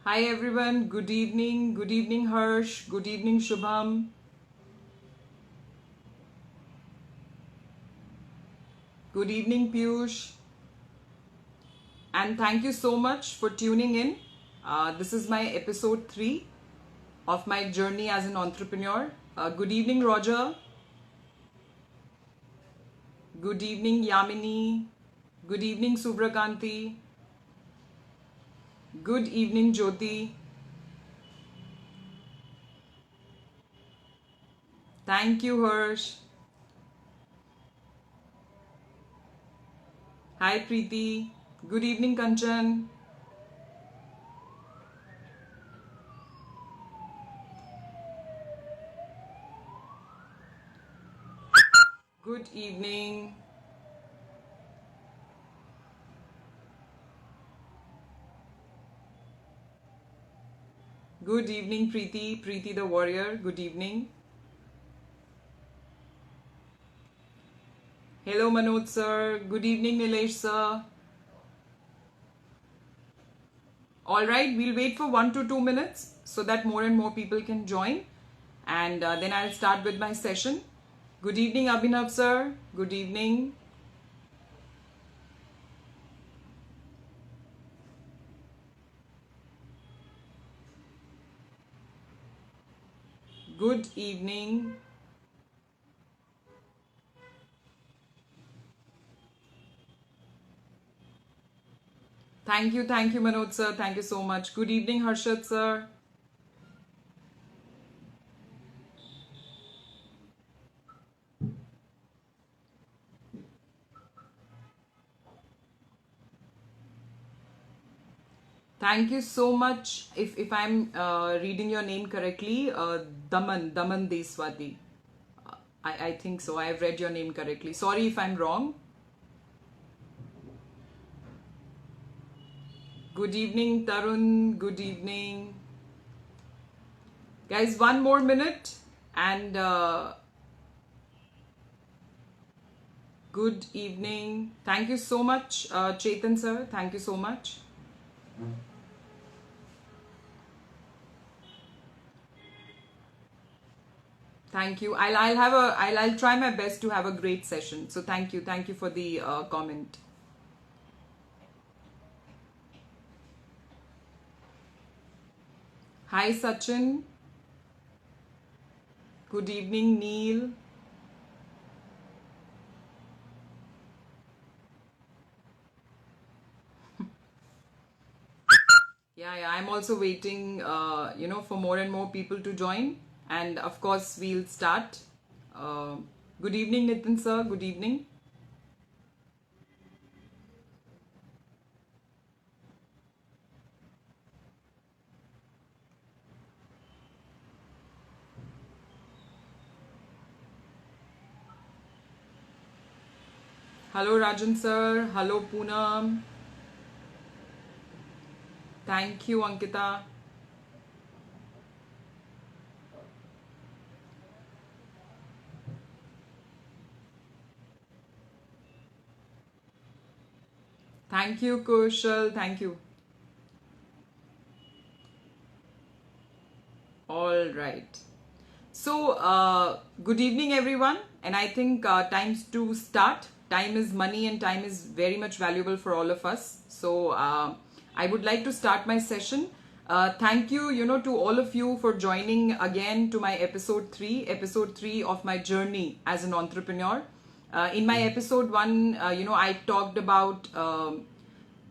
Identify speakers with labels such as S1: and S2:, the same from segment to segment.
S1: Hi everyone, good evening. Good evening Harsh, good evening Shubham. Good evening Piyush. And thank you so much for tuning in. This is my episode 3 of my journey as an entrepreneur. Good evening Roger. Good evening Yamini. Good evening Subrakanti. Good evening Jyoti. Thank you Harsh. Hi Preeti. Good evening Kanchan. Good evening. Good evening Preeti. Preeti the warrior. Good evening. Hello Manoj sir. Good evening Nilesh sir. Alright, we'll wait for 1 to 2 minutes so that more and more people can join. And then I'll start with my session. Good evening Abhinav sir. Good evening. Good evening. Thank you Manoj sir. Thank you so much. Good evening Harshad sir. Thank you so much. If I'm reading your name correctly, Daman Deswati. I think so. I've read your name correctly. Sorry if I'm wrong. Good evening Tarun. Good evening. Guys, 1 more minute and good evening. Thank you so much, Chetan sir. Thank you so much. Thank you. I'll try my best to have a great session. So thank you for the comment. Hi Sachin. Good evening Neil. Yeah, I'm also waiting, for more and more people to join. And of course, we'll start. Uh, Good evening, Nitin sir. Good evening. Hello, Rajan sir. Hello, Poonam. Thank you, Ankita. Thank you, Kushal. Thank you. All right. So, good evening, everyone. And I think time's to start. Time is money, and time is very much valuable for all of us. So, I would like to start my session. Thank you, to all of you for joining again to my episode 3 of my journey as an entrepreneur. In my episode 1, I talked about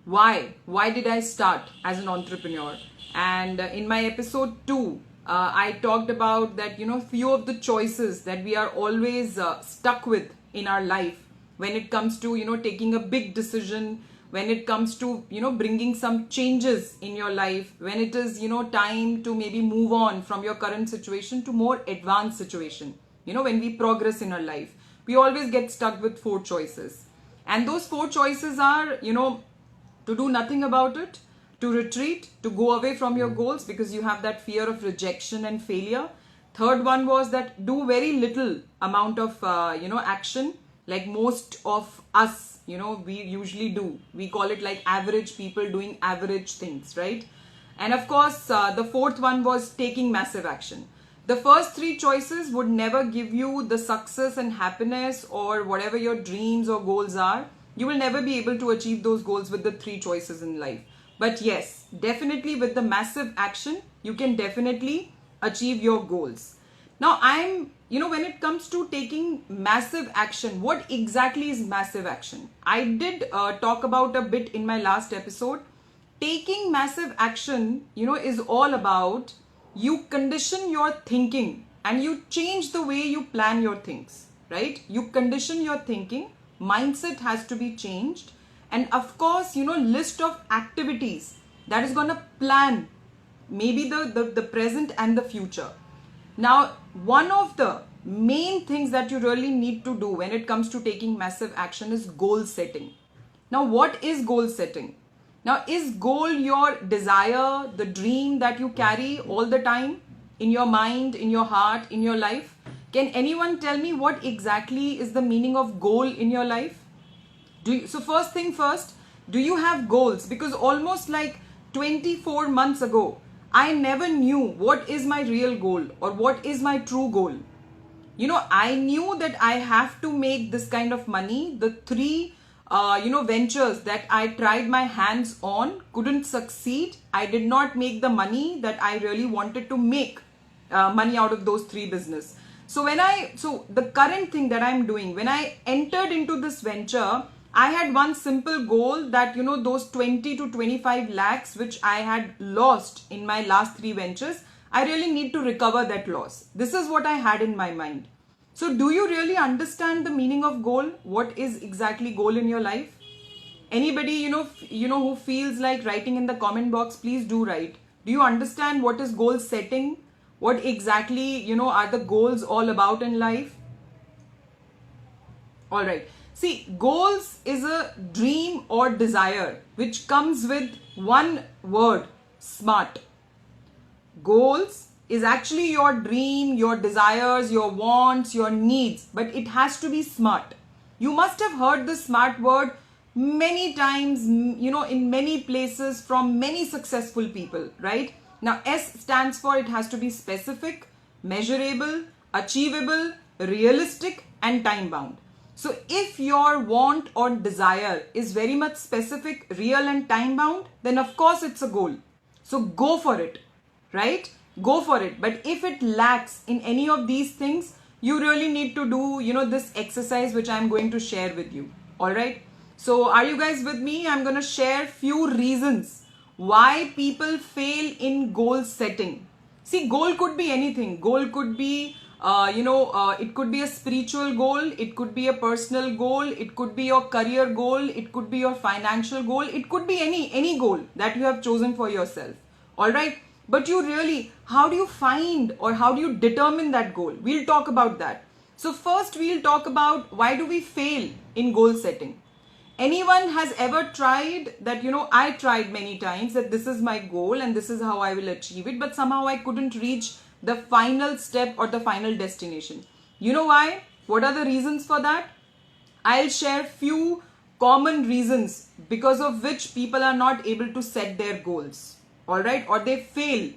S1: why did I start as an entrepreneur. And in my episode 2, I talked about that, few of the choices that we are always stuck with in our life when it comes to, taking a big decision, when it comes to, bringing some changes in your life, when it is, time to maybe move on from your current situation to more advanced situation. When we progress in our life, we always get stuck with 4 choices. And those 4 choices are, to do nothing about it, to retreat, to go away from your goals because you have that fear of rejection and failure. Third one was that do very little amount of action, like most of us, we usually do. We call it like average people doing average things, right? And of course, the fourth one was taking massive action. The first three choices would never give you the success and happiness or whatever your dreams or goals are. You will never be able to achieve those goals with the three choices in life. But yes, definitely with the massive action, you can definitely achieve your goals. Now, when it comes to taking massive action, what exactly is massive action? I did talk about a bit in my last episode. Taking massive action, is all about you condition your thinking and you change the way you plan your things, right? You condition your thinking, mindset has to be changed. And of course, list of activities that is going to plan maybe the present and the future. Now, one of the main things that you really need to do when it comes to taking massive action is goal setting. Now, what is goal setting? Now, is goal your desire, the dream that you carry all the time in your mind, in your heart, in your life? Can anyone tell me what exactly is the meaning of goal in your life? So first thing first, do you have goals? Because almost like 24 months ago, I never knew what is my real goal or what is my true goal. I knew that I have to make this kind of money. The three ventures that I tried my hands on couldn't succeed. I did not make the money that I really wanted to make money out of those three business. So the current thing that I'm doing, when I entered into this venture, I had one simple goal that, those 20 to 25 lakhs, which I had lost in my last three ventures, I really need to recover that loss. This is what I had in my mind. So do you really understand the meaning of goal? What is exactly goal in your life? Anybody, who feels like writing in the comment box, please do write. Do you understand what is goal setting? What exactly, are the goals all about in life? All right. See, goals is a dream or desire which comes with one word, smart. Goals is actually your dream, your desires, your wants, your needs, but it has to be smart. You must have heard the smart word many times, in many places from many successful people, right? Now, S stands for it has to be specific, measurable, achievable, realistic, and time bound. So if your want or desire is very much specific, real, and time bound, then of course it's a goal. So go for it, right? Go for it. But if it lacks in any of these things, you really need to do, this exercise which I'm going to share with you. All right. So are you guys with me? I'm going to share few reasons why people fail in goal setting. See, goal could be anything. Goal could be it could be a spiritual goal, it could be a personal goal, it could be your career goal, it could be your financial goal, it could be any goal that you have chosen for yourself. All right, but how do you find or how do you determine that goal? We'll talk about that. So first we'll talk about why do we fail in goal setting. Anyone has ever tried that, I tried many times that this is my goal and this is how I will achieve it, but somehow I couldn't reach the final step or the final destination. You know why? What are the reasons for that? I'll share few common reasons because of which people are not able to set their goals. All right, or they fail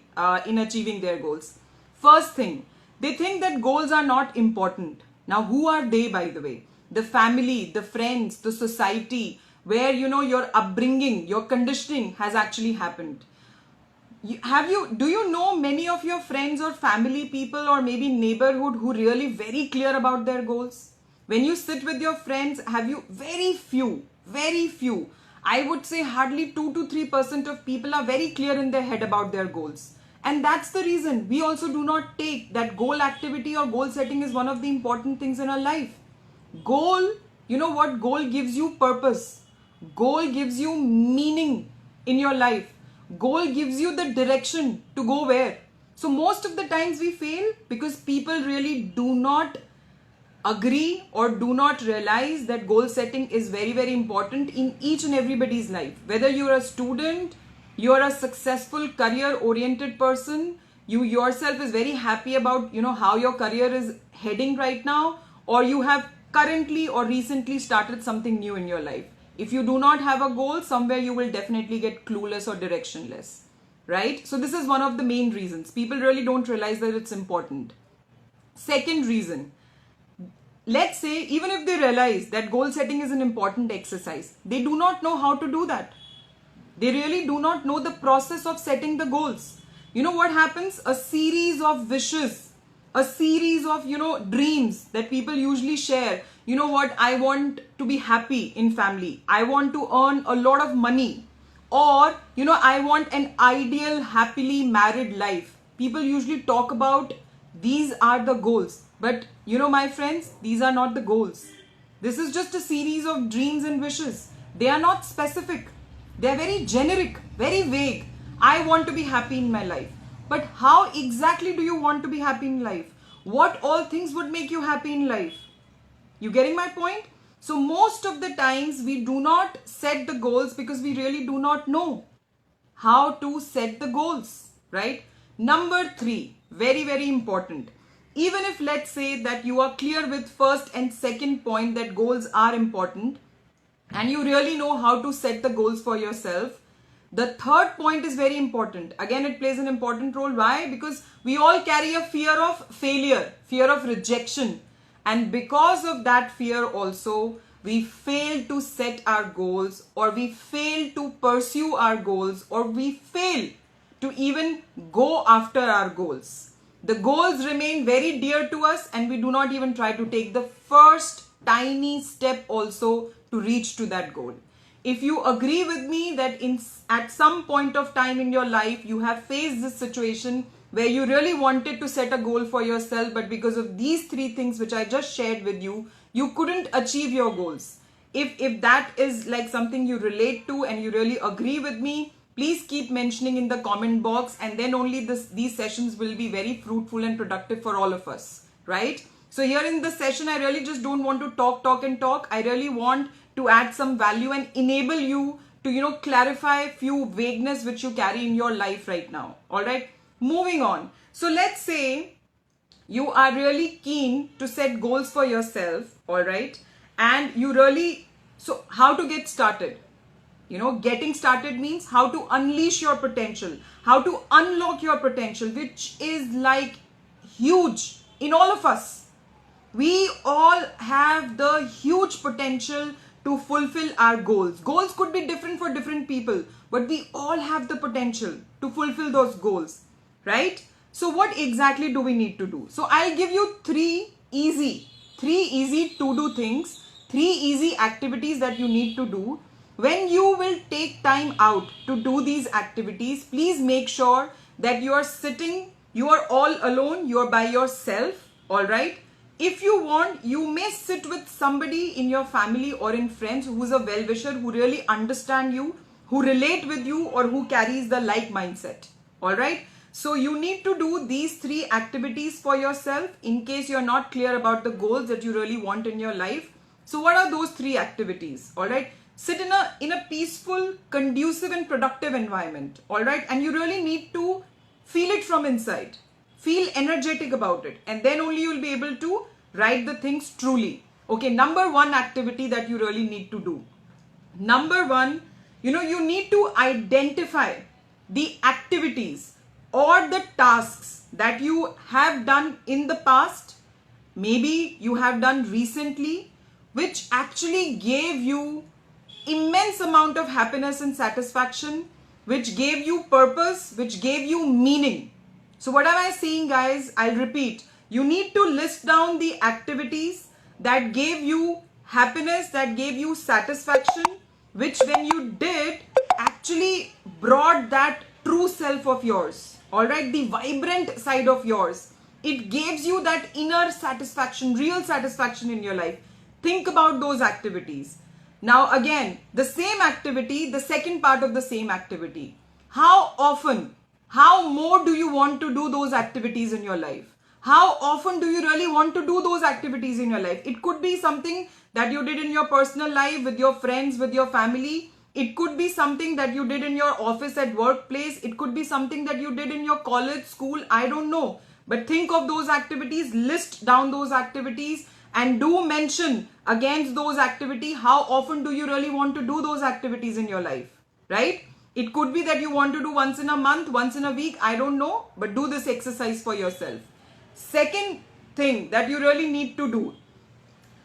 S1: in achieving their goals. First thing, they think that goals are not important. Now, who are they, by the way? The family, the friends, the society, where your upbringing, your conditioning has actually happened. Do you know many of your friends or family people or maybe neighborhood who really very clear about their goals? When you sit with your friends, have you very few, I would say hardly 2 to 3% of people are very clear in their head about their goals. And that's the reason we also do not take that goal activity or goal setting is one of the important things in our life. Goal, what? Goal gives you purpose. Goal gives you meaning in your life. Goal gives you the direction to go where. So most of the times we fail because people really do not agree or do not realize that goal setting is very, very important in each and everybody's life. Whether you're a student, you're a successful career-oriented person, you yourself is very happy about, how your career is heading right now, or you have currently or recently started something new in your life. If you do not have a goal, somewhere you will definitely get clueless or directionless. right? So this is one of the main reasons. People really don't realize that it's important. Second reason, let's say even if they realize that goal setting is an important exercise, they do not know how to do that. They really do not know the process of setting the goals. You know what happens? A series of wishes, a series of, dreams that people usually share. You know what? I want to be happy in family. I want to earn a lot of money. Or, I want an ideal, happily married life. People usually talk about these are the goals. But, my friends, these are not the goals. This is just a series of dreams and wishes. They are not specific. They are very generic, very vague. I want to be happy in my life. But how exactly do you want to be happy in life? What all things would make you happy in life? You getting my point? So most of the times we do not set the goals because we really do not know how to set the goals, right? Number 3, very, very important. Even if let's say that you are clear with first and second point that goals are important, and you really know how to set the goals for yourself, the third point is very important. Again, it plays an important role. Why? Because we all carry a fear of failure, fear of rejection. And because of that fear also, we fail to set our goals, or we fail to pursue our goals, or we fail to even go after our goals. The goals remain very dear to us, and we do not even try to take the first tiny step also to reach to that goal. If you agree with me that at some point of time in your life, you have faced this situation where you really wanted to set a goal for yourself, but because of these 3 things which I just shared with you, you couldn't achieve your goals. If that is like something you relate to and you really agree with me, please keep mentioning in the comment box, and then only these sessions will be very fruitful and productive for all of us, right? So here in this session, I really just don't want to talk. I really want to add some value and enable you to, clarify few vagueness which you carry in your life right now. All right, moving on. So let's say you are really keen to set goals for yourself, all right? And so how to get started? Getting started means how to unleash your potential, how to unlock your potential, which is like huge in all of us. We all have the huge potential to fulfill our goals. Goals could be different for different people, but we all have the potential to fulfill those goals, right? So what exactly do we need to do? So I'll give you three easy to-do things, 3 easy activities that you need to do. When you will take time out to do these activities, please make sure that you are sitting, you are all alone, you are by yourself, all right? If you want, you may sit with somebody in your family or in friends who is a well-wisher, who really understand you, who relate with you, or who carries the like mindset, all right? So you need to do these 3 activities for yourself in case you're not clear about the goals that you really want in your life. So what are those 3 activities, all right? Sit in a peaceful, conducive and productive environment, all right? And you really need to feel it from inside. Feel energetic about it, and then only you will be able to write the things truly. Okay, number 1 activity that you really need to do. Number 1, you need to identify the activities or the tasks that you have done in the past, maybe you have done recently, which actually gave you immense amount of happiness and satisfaction, which gave you purpose, which gave you meaning. So what am I saying, guys? I'll repeat. You need to list down the activities that gave you happiness, that gave you satisfaction, which when you did actually brought that true self of yours, all right, the vibrant side of yours. It gives you that inner satisfaction, real satisfaction in your life. Think about those activities. Now again, the same activity, the second part of the same activity. How often, how more do you want to do those activities in your life? How often do you really want to do those activities in your life? It could be something that you did in your personal life, with your friends, with your family. It could be something that you did in your office, at workplace. It could be something that you did in your college, school. I don't know. But think of those activities, list down those activities, and do mention against those activities how often do you really want to do those activities in your life, right? It could be that you want to do once in a month, once in a week, I don't know, but do this exercise for yourself. Second thing that you really need to do,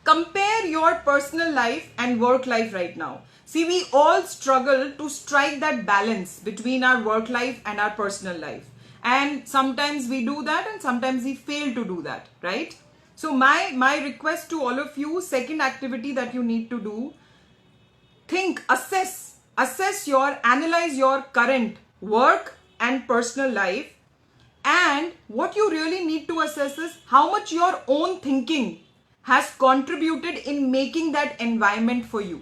S1: compare your personal life and work life right now. See, we all struggle to strike that balance between our work life and our personal life. And sometimes we do that and sometimes we fail to do that, right? So my request to all of you, second activity that you need to do, think, analyze your current work and personal life. And what you really need to assess is how much your own thinking has contributed in making that environment for you.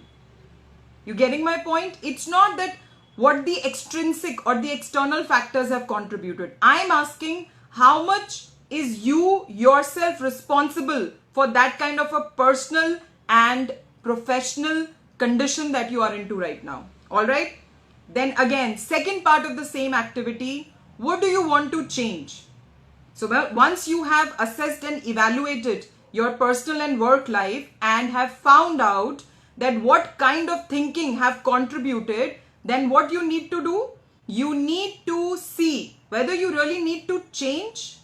S1: You getting my point? It's not that what the extrinsic or the external factors have contributed. I'm asking how much is you yourself responsible for that kind of a personal and professional condition that you are into right now. All right? Then again, second part of the same activity, what do you want to change? So once you have assessed and evaluated your personal and work life and have found out that what kind of thinking have contributed, then what you need to do, you need to see whether you really need to change.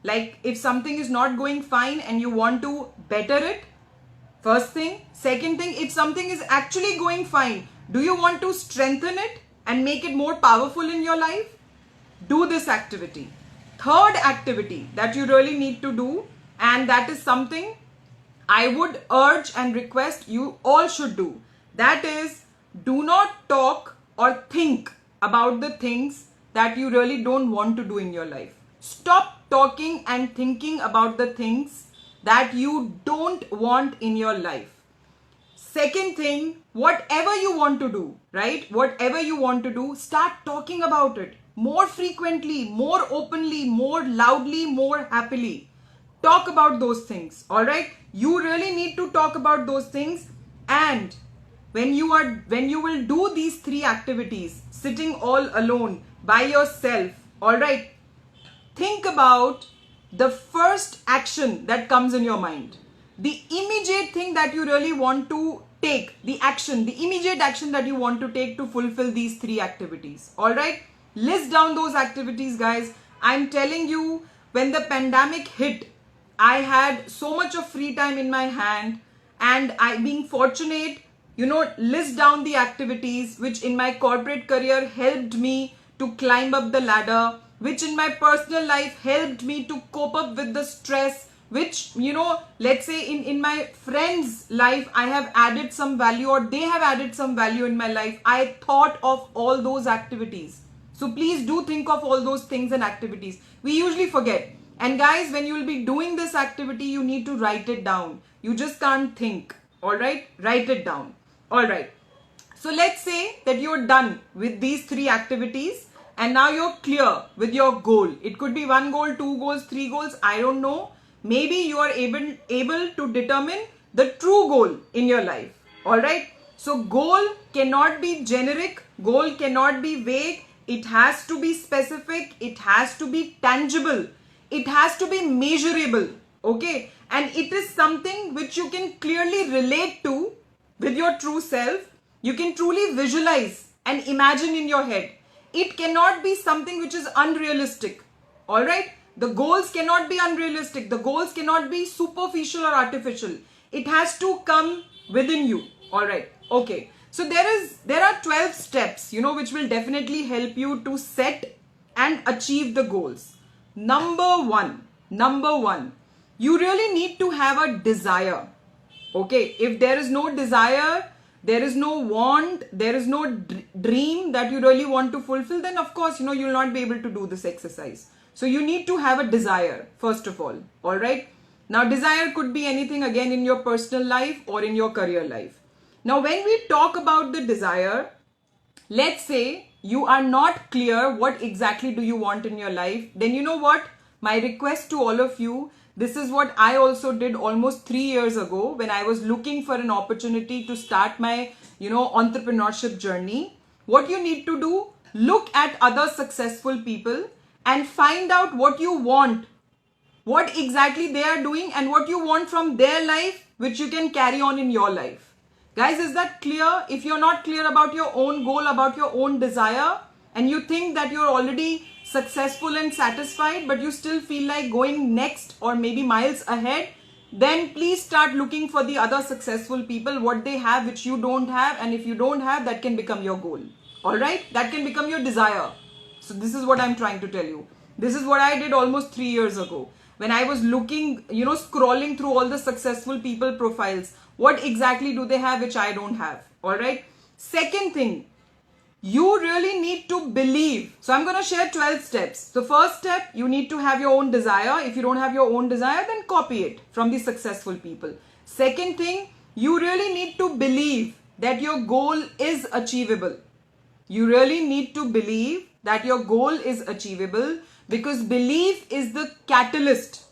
S1: Like if something is not going fine and you want to better it, first thing. Second thing, if something is actually going fine, do you want to strengthen it and make it more powerful in your life? Do this activity. Third activity that you really need to do, and that is something I would urge and request you all should do. That is, do not talk or think about the things that you really don't want to do in your life. Stop talking and thinking about the things that you don't want in your life. Second thing, whatever you want to do, right? Whatever you want to do, start talking about it more frequently, more openly, more loudly, more happily. Talk about those things, all right? You really need to talk about those things. And when you will do these three activities, sitting all alone by yourself, all right, think about the first action that comes in your mind. The immediate thing that you really want to take, the immediate action that you want to take to fulfill these three activities. All right? List down those activities, guys. I'm telling you, when the pandemic hit, I had so much of free time in my hand, and I, being fortunate, list down the activities which in my corporate career helped me to climb up the ladder, which in my personal life helped me to cope up with the stress, which, let's say in my friend's life, I have added some value or they have added some value in my life. I thought of all those activities. So please do think of all those things and activities. We usually forget. And guys, when you will be doing this activity, you need to write it down. You just can't think. All right? Write it down. All right. So let's say that you're done with these three activities and now you're clear with your goal. It could be 1 goal, 2 goals, 3 goals. I don't know. Maybe you are able to determine the true goal in your life. All right. So goal cannot be generic. Goal cannot be vague. It has to be specific. It has to be tangible. It has to be measurable. Okay. And it is something which you can clearly relate to with your true self. You can truly visualize and imagine in your head. It cannot be something which is unrealistic. All right. The goals cannot be unrealistic. The goals cannot be superficial or artificial. It has to come within you. All right. Okay. So there are 12 steps, which will definitely help you to set and achieve the goals. Number one, you really need to have a desire. Okay. If there is no desire, there is no want, there is no dream that you really want to fulfill, then of course, you will not be able to do this exercise. So you need to have a desire, first of all. All right. Now, desire could be anything again in your personal life or in your career life. Now, when we talk about the desire, let's say you are not clear what exactly do you want in your life. Then you know what? My request to all of you, this is what I also did almost 3 years ago when I was looking for an opportunity to start my, entrepreneurship journey. What you need to do, look at other successful people and find out what you want, what exactly they are doing and what you want from their life, which you can carry on in your life. Guys, is that clear? If you're not clear about your own goal, about your own desire, and you think that you're already successful and satisfied, but you still feel like going next or maybe miles ahead, then please start looking for the other successful people, what they have which you don't have, and if you don't have, that can become your goal. All right? That can become your desire. So this is what I'm trying to tell you. This is what I did almost 3 years ago. When I was looking, scrolling through all the successful people profiles, what exactly do they have which I don't have? All right. Second thing, you really need to believe. So I'm going to share 12 steps. The first step, you need to have your own desire. If you don't have your own desire, then copy it from the successful people. Second thing, you really need to believe that your goal is achievable. You really need to believe that your goal is achievable, because belief is the catalyst.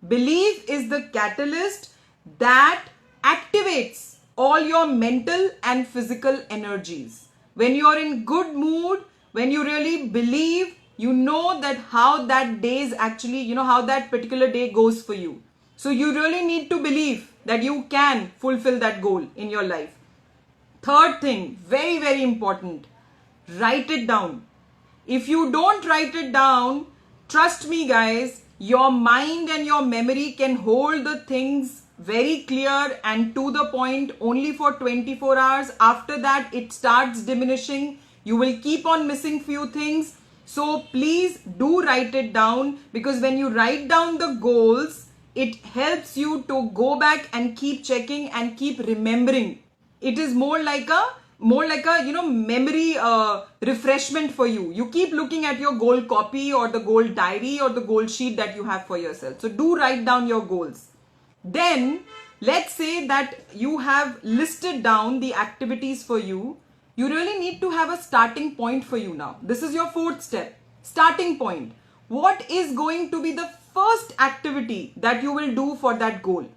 S1: Belief is the catalyst that activates all your mental and physical energies. When you are in good mood, when you really believe, you know that how that day is actually, how that particular day goes for you. So you really need to believe that you can fulfill that goal in your life. Third thing, very, very important, write it down. If you don't write it down, trust me guys, your mind and your memory can hold the things very clear and to the point only for 24 hours. After that, it starts diminishing. You will keep on missing few things. So please do write it down, because when you write down the goals, it helps you to go back and keep checking and keep remembering. It is more like a memory refreshment for you. You keep looking at your goal copy or the goal diary or the goal sheet that you have for yourself. So do write down your goals. Then let's say that you have listed down the activities for you. You really need to have a starting point for you now. This is your fourth step. Starting point. What is going to be the first activity that you will do for that goal?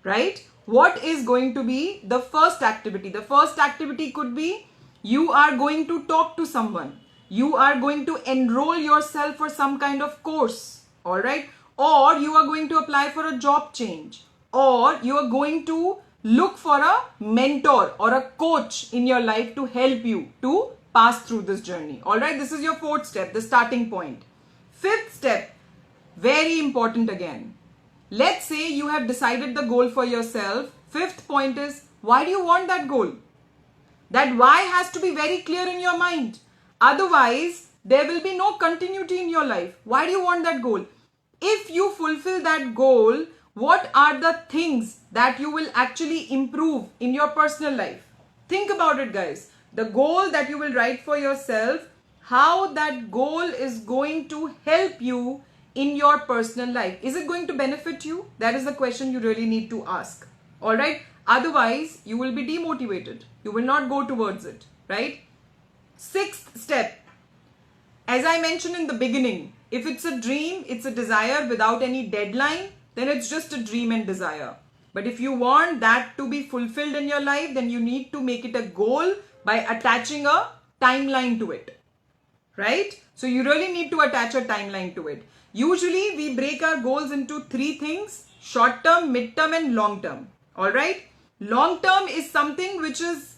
S1: Right? What is going to be the first activity? The first activity could be you are going to talk to someone. You are going to enroll yourself for some kind of course. All right. Or you are going to apply for a job change. Or you are going to look for a mentor or a coach in your life to help you to pass through this journey. All right. This is your fourth step, the starting point. Fifth step, very important again. Let's say you have decided the goal for yourself. Fifth point is, why do you want that goal? That why has to be very clear in your mind. Otherwise, there will be no continuity in your life. Why do you want that goal? If you fulfill that goal, what are the things that you will actually improve in your personal life? Think about it, guys. The goal that you will write for yourself, how that goal is going to help you in your personal life. Is it going to benefit you? That is the question you really need to ask. All right. Otherwise, you will be demotivated. You will not go towards it. Right. Sixth step. As I mentioned in the beginning, if it's a dream, it's a desire without any deadline, then it's just a dream and desire. But if you want that to be fulfilled in your life, then you need to make it a goal by attaching a timeline to it. Right? So you really need to attach a timeline to it. Usually we break our goals into three things: short term, mid term and long term. All right. Long term is something which is,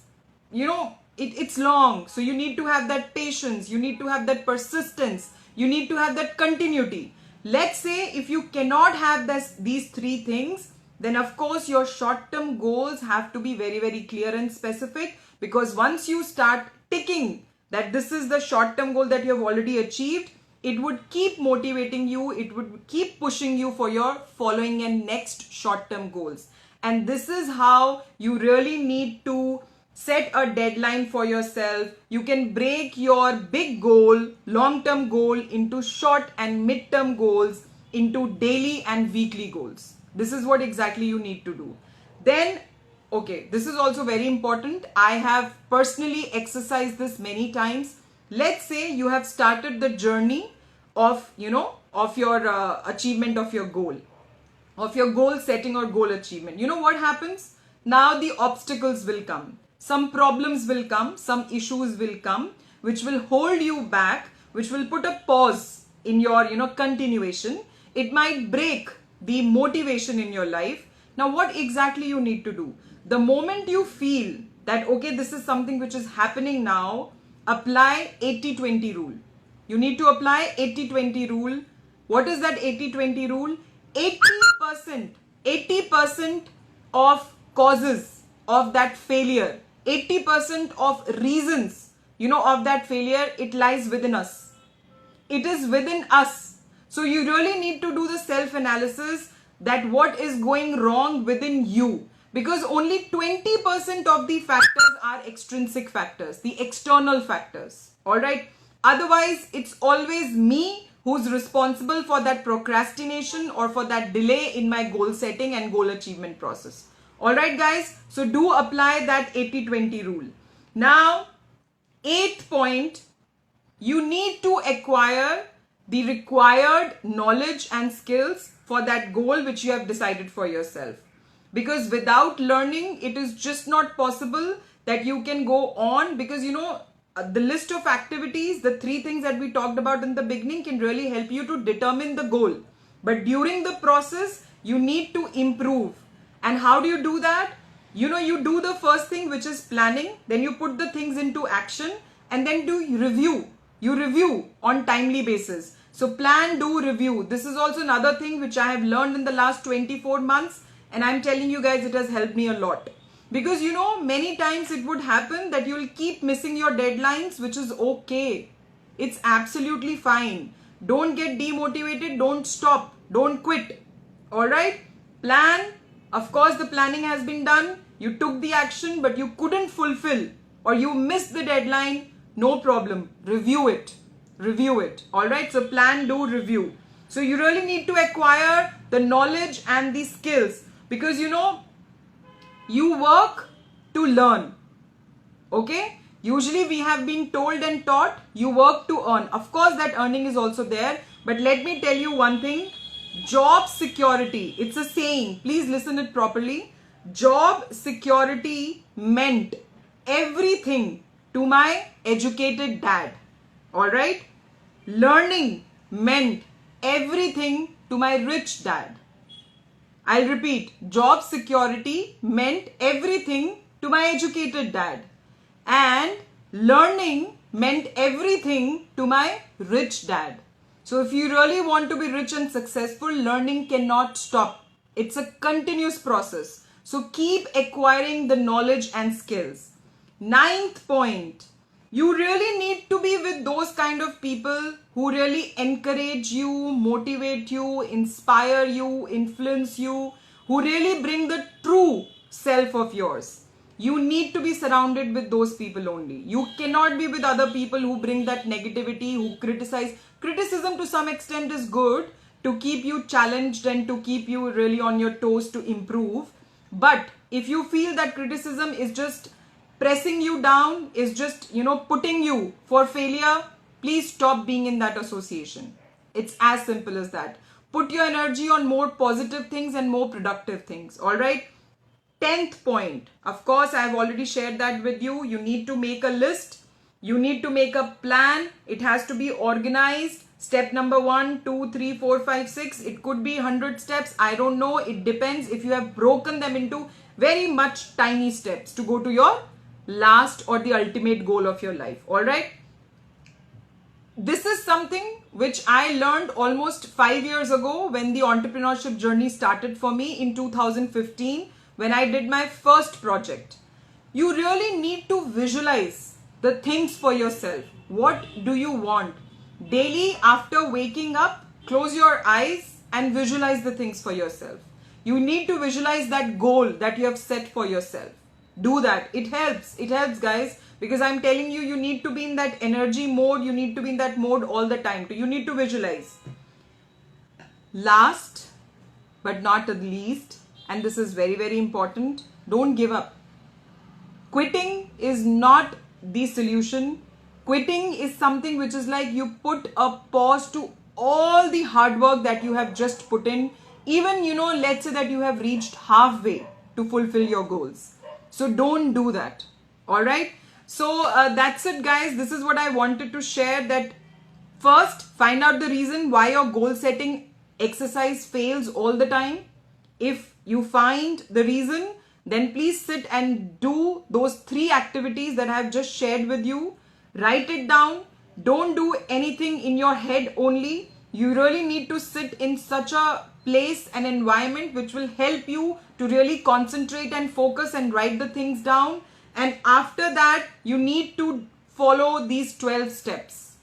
S1: it's long. So you need to have that patience. You need to have that persistence. You need to have that continuity. Let's say if you cannot have these three things, then of course your short term goals have to be very, very clear and specific, because once you start ticking that this is the short term goal that you have already achieved, it would keep motivating you. It would keep pushing you for your following and next short term goals. And this is how you really need to set a deadline for yourself. You can break your big goal, long term goal into short and mid term goals, into daily and weekly goals. This is what exactly you need to do. Then, okay, this is also very important. I have personally exercised this many times. Let's say you have started the journey of your achievement of your goal, setting or goal achievement. You know what happens? Now the obstacles will come. Some problems will come, some issues will come, which will hold you back, which will put a pause in your, continuation. It might break the motivation in your life. Now, what exactly you need to do? The moment you feel that, okay, this is something which is happening now, apply 80-20 rule. You need to apply 80-20 rule. What is that 80-20 rule? 80% of causes of that failure, 80% of reasons, of that failure, it lies within us. It is within us. So you really need to do the self-analysis that what is going wrong within you. Because only 20% of the factors are extrinsic factors, the external factors. Alright? Otherwise, it's always me who's responsible for that procrastination or for that delay in my goal setting and goal achievement process. Alright guys, so do apply that 80-20 rule. Now, 8th point, you need to acquire the required knowledge and skills for that goal which you have decided for yourself. Because without learning, it is just not possible that you can go on, because the list of activities, the 3 things that we talked about in the beginning can really help you to determine the goal. But during the process, you need to improve. And how do you do that? You do the first thing, which is planning, then you put the things into action, and then do review. You review on timely basis. So plan, do, review. This is also another thing which I have learned in the last 24 months. And I'm telling you guys, it has helped me a lot. Because many times it would happen that you'll keep missing your deadlines, which is okay. It's absolutely fine. Don't get demotivated. Don't stop. Don't quit. Alright? Plan. Of course, the planning has been done. You took the action, but you couldn't fulfill or you missed the deadline. No problem. Review it. Review it. Alright? So plan, do, review. So you really need to acquire the knowledge and the skills. Because you work to learn. Okay? Usually we have been told and taught, you work to earn. Of course, that earning is also there. But let me tell you one thing. Job security. It's a saying. Please listen it properly. Job security meant everything to my educated dad. Alright? Learning meant everything to my rich dad. I'll repeat, job security meant everything to my educated dad. And learning meant everything to my rich dad. So if you really want to be rich and successful, learning cannot stop. It's a continuous process. So keep acquiring the knowledge and skills. 9th point, you really need to be with those kind of people who really encourage you, motivate you, inspire you, influence you, who really bring the true self of yours. You need to be surrounded with those people only. You cannot be with other people who bring that negativity, who criticize. Criticism to some extent is good to keep you challenged and to keep you really on your toes to improve. But if you feel that criticism is just pressing you down, is just, putting you for failure, please stop being in that association. It's as simple as that. Put your energy on more positive things and more productive things. Alright? 10th point. Of course, I have already shared that with you. You need to make a list. You need to make a plan. It has to be organized. Step number 1, 2, 3, 4, 5, 6. It could be 100 steps. I don't know. It depends if you have broken them into very much tiny steps to go to your last or the ultimate goal of your life. Alright? This is something which I learned almost 5 years ago when the entrepreneurship journey started for me in 2015 when I did my first project. You really need to visualize the things for yourself. What do you want? Daily after waking up, close your eyes and visualize the things for yourself. You need to visualize that goal that you have set for yourself. Do that. It helps. It helps, guys. Because I'm telling you, you need to be in that energy mode. You need to be in that mode all the time. You need to visualize. Last but not the least, and this is very, very important, don't give up. Quitting is not the solution. Quitting is something which is like you put a pause to all the hard work that you have just put in. Even, let's say that you have reached halfway to fulfill your goals. So don't do that. Alright? So that's it, guys. This is what I wanted to share, that first, find out the reason why your goal setting exercise fails all the time. If you find the reason, then please sit and do those 3 activities that I have just shared with you. Write it down. Don't do anything in your head only. You really need to sit in such a place and environment which will help you to really concentrate and focus and write the things down. And after that, you need to follow these 12 steps.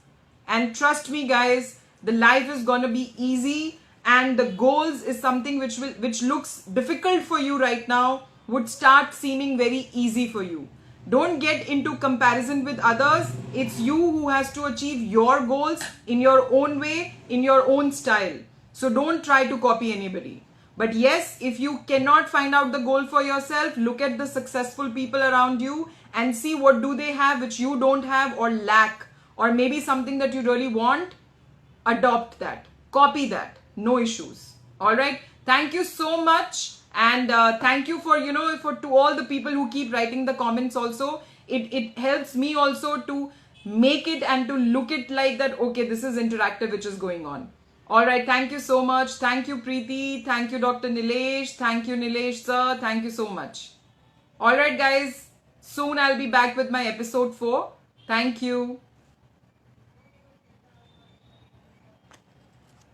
S1: And trust me, guys, the life is going to be easy, and the goals is something which looks difficult for you right now would start seeming very easy for you. Don't get into comparison with others. It's you who has to achieve your goals in your own way, in your own style. So don't try to copy anybody. But yes, if you cannot find out the goal for yourself, look at the successful people around you and see what do they have which you don't have or lack, or maybe something that you really want. Adopt that, copy that, no issues. All right, thank you so much. And thank you for to all the people who keep writing the comments also. It helps me also to make it and to look it like that, okay, this is interactive which is going on. All right, thank you so much. Thank you, Preeti. Thank you, Dr. Nilesh. Thank you, Nilesh sir. Thank you so much. All right, guys, soon I'll be back with my episode 4. Thank you.